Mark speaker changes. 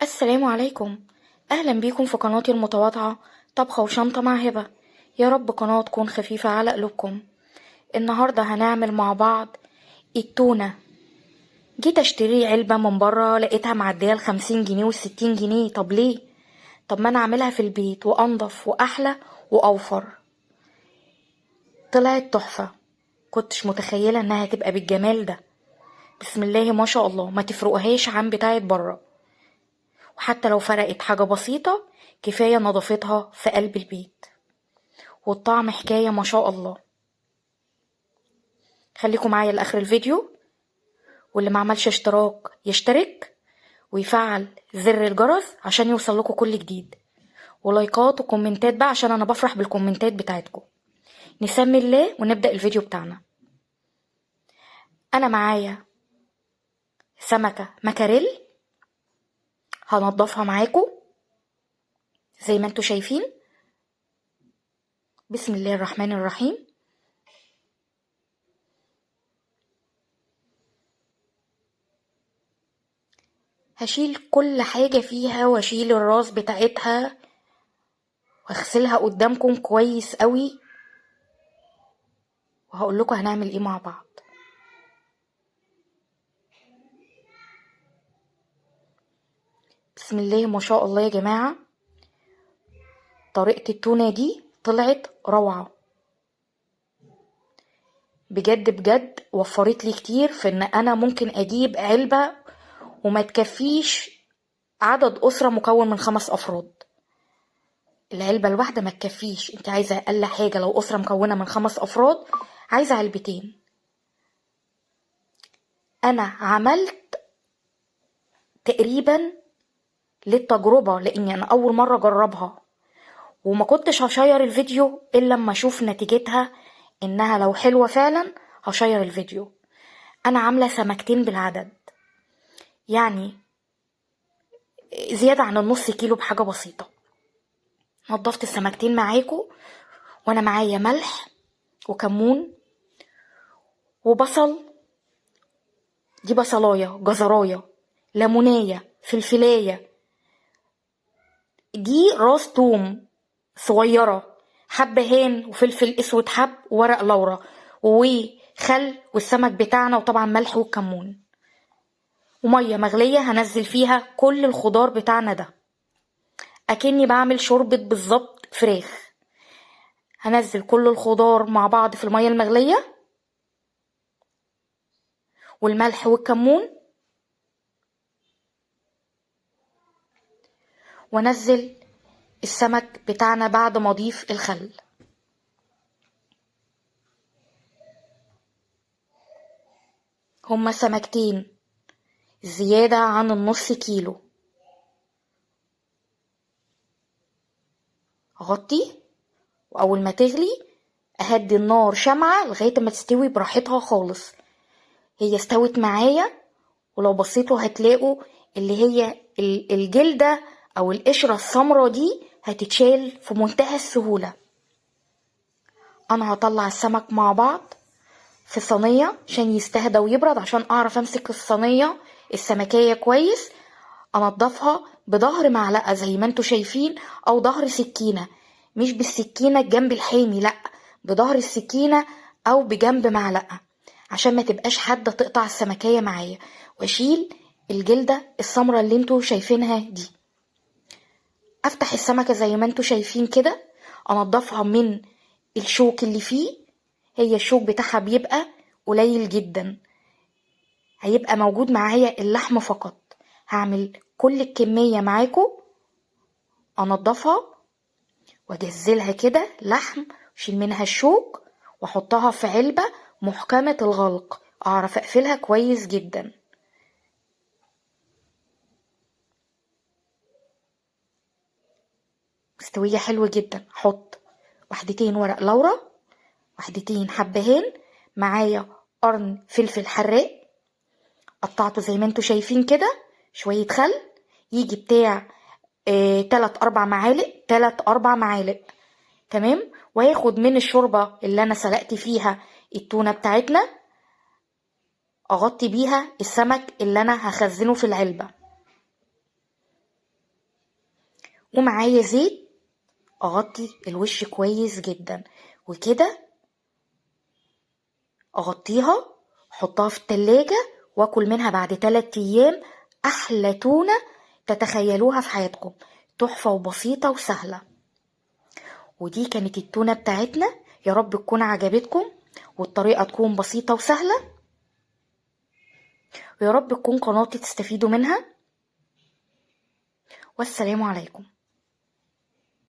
Speaker 1: السلام عليكم. أهلا بيكم في قناتي المتواضعة طبخة وشنطة مع هبة. يا رب قناة تكون خفيفة على قلوبكم. النهاردة هنعمل مع بعض التونة. جيت اشتري علبة من برا لقيتها معدية ال50 جنيه وال60 جنيه. طب ليه؟ طب ما انا اعملها في البيت وانضف واحلى واوفر. طلعت تحفة. كنتش متخيلة انها هتبقى بالجمال ده. بسم الله ما شاء الله، ما تفرقهاش عن بتاعت برا. وحتى لو فرقت حاجة بسيطة كفاية نظافتها في قلب البيت. والطعم حكاية ما شاء الله. خليكم معايا لآخر الفيديو، واللي ما عملش اشتراك يشترك ويفعل زر الجرس عشان يوصل لكم كل جديد، ولايكات وكومنتات بقى عشان انا بفرح بالكومنتات بتاعتكم. نسمي الله ونبدأ الفيديو بتاعنا. انا معايا سمكة مكاريل، هنضفها معاكم زي ما انتوا شايفين. بسم الله الرحمن الرحيم. هشيل كل حاجة فيها واشيل الراس بتاعتها واغسلها قدامكم كويس قوي، وهقول لكم هنعمل ايه مع بعض. بسم الله ما شاء الله يا جماعة، طريقة التونة دي طلعت روعة بجد بجد. وفرت لي كتير في ان انا ممكن اجيب علبة وما تكفيش عدد اسرة مكون من 5 افراد. العلبة الواحدة ما تكفيش، انت عايزة اقل حاجة لو اسرة مكونة من 5 افراد عايزة علبتين. انا عملت تقريبا للتجربة لاني انا اول مرة اجربها، وما كنتش هشير الفيديو الا لما اشوف نتيجتها انها لو حلوة فعلا هشير الفيديو. انا عاملة سمكتين بالعدد، يعني زيادة عن النص كيلو بحاجة بسيطة. نضفت السمكتين معاكم، وانا معايا ملح وكمون وبصل. دي بصلاية، جزراية، ليمونية، فلفلاية. دي راس توم صغيرة، حبهان وفلفل اسود حب وورق لورا وخل والسمك بتاعنا، وطبعا ملح والكمون ومية مغلية هنزل فيها كل الخضار بتاعنا ده اكني بعمل شوربة بالظبط فراخ. هنزل كل الخضار مع بعض في المية المغلية والملح والكمون، ونزل السمك بتاعنا بعد ما اضيف الخل. هما سمكتين زيادة عن النص كيلو. اغطي، واول ما تغلي اهدي النار شمعة لغاية ما تستوي براحتها خالص. هي استوت معايا، ولو بصيتوا هتلاقوا اللي هي الجلدة او القشرة السمرة دي هتتشال في منتهى السهولة. انا هطلع السمك مع بعض في صينية عشان يستهدى ويبرد، عشان اعرف امسك الصينية السمكية كويس. انضفها بظهر معلقة زي ما انتوا شايفين، او ظهر سكينة، مش بالسكينة الجنب الحامي، لا، بظهر السكينة او بجنب معلقة، عشان ما تبقاش حادة تقطع السمكية معايا. واشيل الجلدة السمرة اللي انتوا شايفينها دي. افتح السمكة زي ما انتوا شايفين كده، انضفها من الشوك اللي فيه. هي الشوك بتاعها بيبقى قليل جدا، هيبقى موجود معايا اللحم فقط. هعمل كل الكمية معاكم، انضفها واجزلها كده لحم، واشيل منها الشوك واحطها في علبة محكمة الغلق اعرف اقفلها كويس جدا. مستوية حلوة جدا. احط 1 ورق لورا، 1 حبهان، معايا قرن فلفل حراق قطعته زي ما انتوا شايفين كده، شوية خل يجي بتاع 3-4 معالق تمام. وهاخد من الشوربة اللي انا سلقت فيها التونة بتاعتنا، اغطي بيها السمك اللي انا هخزنه في العلبة. ومعايا زيت اغطي الوش كويس جدا، وكده اغطيها، احطها في التلاجة واكل منها بعد 3 ايام. احلى تونة تتخيلوها في حياتكم، تحفة وبسيطة وسهلة. ودي كانت التونة بتاعتنا، يا رب تكون عجبتكم والطريقة تكون بسيطة وسهلة، ويا رب تكون قناتي تستفيدوا منها. والسلام عليكم.